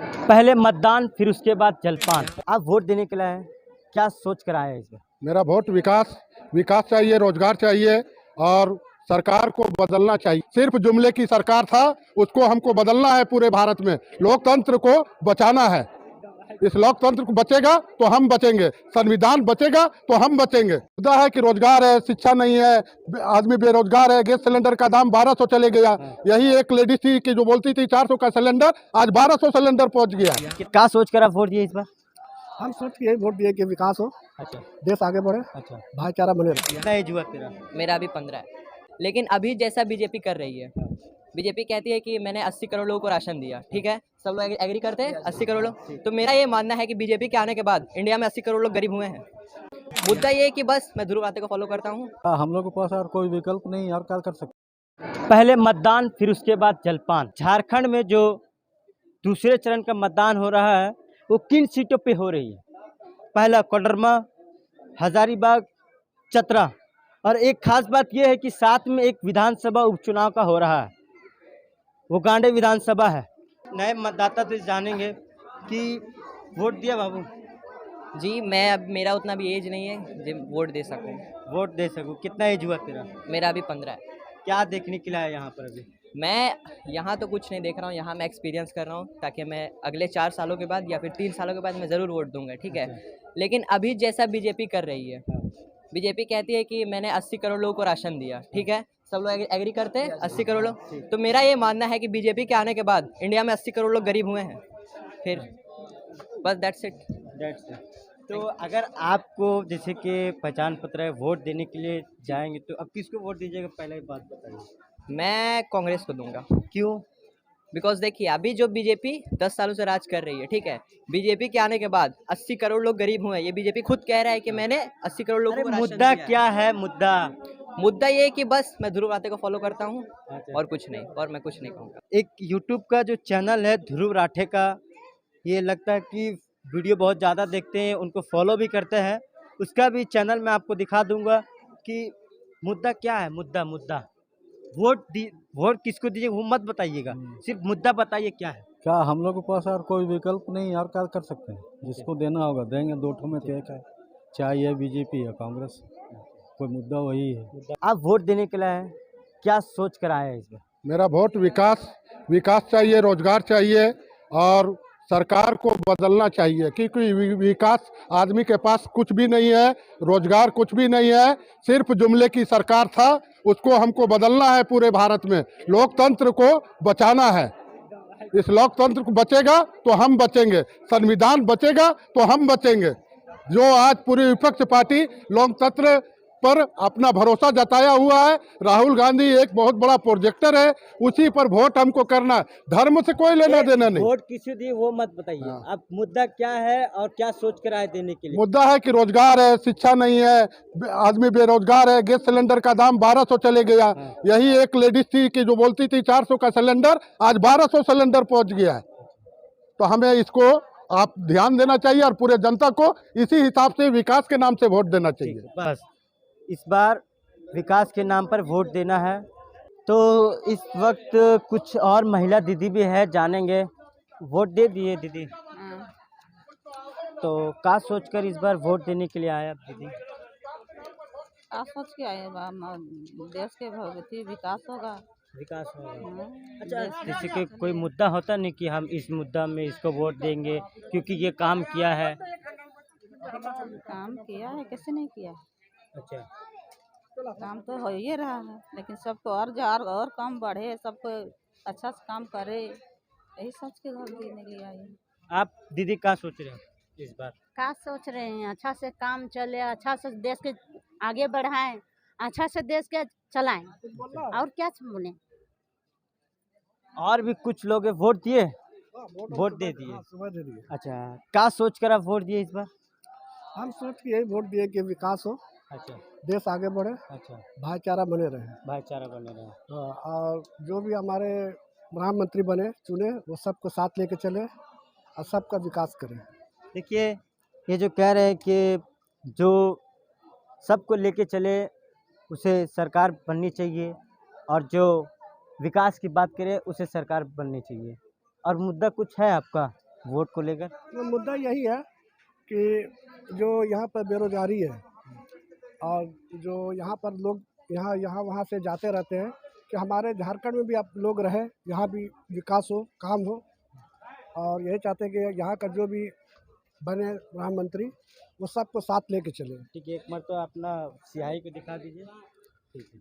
पहले मतदान फिर उसके बाद जलपान। आप वोट देने के लिए आए हैं, क्या सोच कर आए हैं इस बार? मेरा वोट विकास विकास चाहिए, रोजगार चाहिए और सरकार को बदलना चाहिए। सिर्फ जुमले की सरकार था, उसको हमको बदलना है। पूरे भारत में लोकतंत्र को बचाना है। इस लोकतंत्र को बचेगा तो हम बचेंगे, संविधान बचेगा तो हम बचेंगे। मुद्दा है कि रोजगार है, शिक्षा नहीं है, आदमी बेरोजगार है। गैस सिलेंडर का दाम 1200 चले गया। यही एक लेडीज थी कि जो बोलती थी 400 का सिलेंडर, आज 1200 सिलेंडर पहुंच गया। क्या सोच कर आप वोट दिए इस बार? हम सोच के यही वोट दिए कि विकास हो, अच्छा देश आगे बढ़े, अच्छा। भाईचारा बने रहे। कितना एज हुआ तेरा? मेरा अभी 15 है। लेकिन अभी जैसा बीजेपी कर रही है, बीजेपी कहती है कि मैंने 80 करोड़ लोगों को राशन दिया, ठीक है, सब लोग एग्री करते हैं 80 करोड़ लोग। तो मेरा ये मानना है कि बीजेपी के आने के बाद इंडिया में 80 करोड़ लोग गरीब हुए हैं। मुद्दा ये है कि बस मैं ध्रुव राठौर को फॉलो करता हूँ। हम लोगों के पास और कोई विकल्प नहीं और क्या कर सकते। पहले मतदान फिर उसके बाद जलपान। झारखंड में जो दूसरे चरण का मतदान हो रहा है वो किन सीटों पे हो रही है? पहला कोडरमा, हजारीबाग, चतरा, और एक खास बात यह है कि साथ में एक विधानसभा उपचुनाव का हो रहा है, वो गांडे विधानसभा है। नए मतदाता तो जानेंगे कि वोट दिया बाबू? जी मैं अब मेरा उतना भी एज नहीं है जो वोट दे सकूँ। वोट दे सकूँ। कितना एज हुआ तेरा? मेरा अभी 15 है। क्या देखने के लिए आया यहाँ पर अभी? मैं यहाँ तो कुछ नहीं देख रहा हूँ, यहाँ मैं एक्सपीरियंस कर रहा हूँ ताकि मैं अगले 4 सालों के बाद या फिर 3 सालों के बाद मैं ज़रूर वोट दूंगा, ठीक है। लेकिन अभी जैसा बीजेपी कर रही है, बीजेपी कहती है कि मैंने 80 करोड़ लोगों को राशन दिया, ठीक है, सब लोग एग्री करते हैं 80 करोड़ लोग। तो मेरा ये मानना है कि बीजेपी के आने के बाद इंडिया में 80 करोड़ लोग गरीब हुए हैं। फिर बस दैट्स इट। तो अगर आपको जैसे कि पहचान पत्र है, वोट देने के लिए जाएंगे तो अब किसको वोट दीजिएगा, पहले बात बताइए। मैं कांग्रेस को दूंगा। क्यों? बिकॉज देखिए अभी जो बीजेपी 10 सालों से राज कर रही है, ठीक है, बीजेपी के आने के बाद 80 करोड़ लोग गरीब हुए हैं। ये बीजेपी खुद कह रहा है कि मैंने 80 करोड़ लोगों को राशन मुद्दा दिया है। क्या है मुद्दा? मुद्दा ये है कि बस मैं ध्रुव राठौर को फॉलो करता हूँ और कुछ नहीं, और मैं कुछ नहीं कहूँगा। एक यूट्यूब का जो चैनल है ध्रुव राठे का, ये लगता है कि वीडियो बहुत ज़्यादा देखते हैं, उनको फॉलो भी करते हैं। उसका भी चैनल मैं आपको दिखा दूंगा कि मुद्दा क्या है। मुद्दा वोट किसको दीजिए वो मत बताइएगा, सिर्फ मुद्दा बताइए क्या है। क्या हम लोगों के पास और कोई विकल्प नहीं और क्या कर सकते हैं। जिसको देना होगा देंगे, दो ठो में तो एक है, चाहे ये बीजेपी या कांग्रेस, कोई मुद्दा वही है। आप वोट देने के लिए आए हैं, क्या सोच कर आए हैं इस बार? मेरा वोट विकास चाहिए, रोजगार चाहिए और सरकार को बदलना चाहिए। क्योंकि विकास आदमी के पास कुछ भी नहीं है, रोजगार कुछ भी नहीं है। सिर्फ जुमले की सरकार था, उसको हमको बदलना है। पूरे भारत में लोकतंत्र को बचाना है। इस लोकतंत्र को बचेगा तो हम बचेंगे, संविधान बचेगा तो हम बचेंगे। जो आज पूरी विपक्ष पार्टी लोकतंत्र पर अपना भरोसा जताया हुआ है, राहुल गांधी एक बहुत बड़ा प्रोजेक्टर है, उसी पर वोट हमको करना। धर्म से कोई लेना देना नहीं। वोट किसी दिए वो मत बताइए। अब मुद्दा क्या है और क्या सोच कर आए देने के लिए? मुद्दा है कि रोजगार है, शिक्षा नहीं है, आदमी बेरोजगार है। गैस सिलेंडर का दाम 1200 चले गया। यही एक लेडीज थी कि जो बोलती थी 400 का सिलेंडर, आज 1200 सिलेंडर पहुंच गया है। तो हमें इसको आप ध्यान देना चाहिए और पूरे जनता को इसी हिसाब से विकास के नाम से वोट देना चाहिए। बस इस बार विकास के नाम पर वोट देना है। तो इस वक्त कुछ और महिला दीदी भी है, जानेंगे। वोट दे दिए दीदी? तो क्या सोचकर इस बार वोट देने के लिए आए आप दीदी? आप सोच के आए देश के भविष्य विकास होगा। विकास होगा। अच्छा, जैसे कि कोई मुद्दा होता नहीं कि हम इस मुद्दा में इसको वोट देंगे क्योंकि ये काम किया है। काम किया है, कैसे नहीं किया है। अच्छा, काम तो हो ही रहा है, लेकिन सबको और काम बढ़े, सबको अच्छा से काम करे, यही सोच के वोट देने के लिए आई है। आप दीदी क्या सोच रहे हैं इस बार? क्या सोच रहे हैं? अच्छा से काम चले, अच्छा से देश के आगे बढ़ाएं, अच्छा से देश के चलाएं, और क्या बोले। और भी कुछ लोग वोट दिए? वोट दे दिए? सुबह दे दिए। अच्छा, क्या सोच कर आप वोट दिए इस बार? हम सोच के यही वोट दिए कि विकास हो, अच्छा देश आगे बढ़े, अच्छा। भाईचारा बने रहे। भाईचारा बने रहे। और जो भी हमारे प्रधानमंत्री बने चुने, वो सबको साथ लेके चले और सबका विकास करें। देखिए, ये जो कह रहे हैं कि जो सबको लेके चले उसे सरकार बननी चाहिए, और जो विकास की बात करे उसे सरकार बननी चाहिए। और मुद्दा कुछ है आपका? वोट को लेकर? तो मुद्दा यही है कि जो यहाँ पर बेरोजगारी है और जो यहाँ पर लोग यहाँ वहाँ से जाते रहते हैं, कि हमारे झारखंड में भी आप लोग रहे, यहाँ भी विकास हो, काम हो, और यही चाहते हैं कि यहाँ का जो भी बने प्रधानमंत्री वो सबको साथ लेके चले। ठीक है, एक मरतबा अपना सियाही को दिखा दीजिए। ठीक है।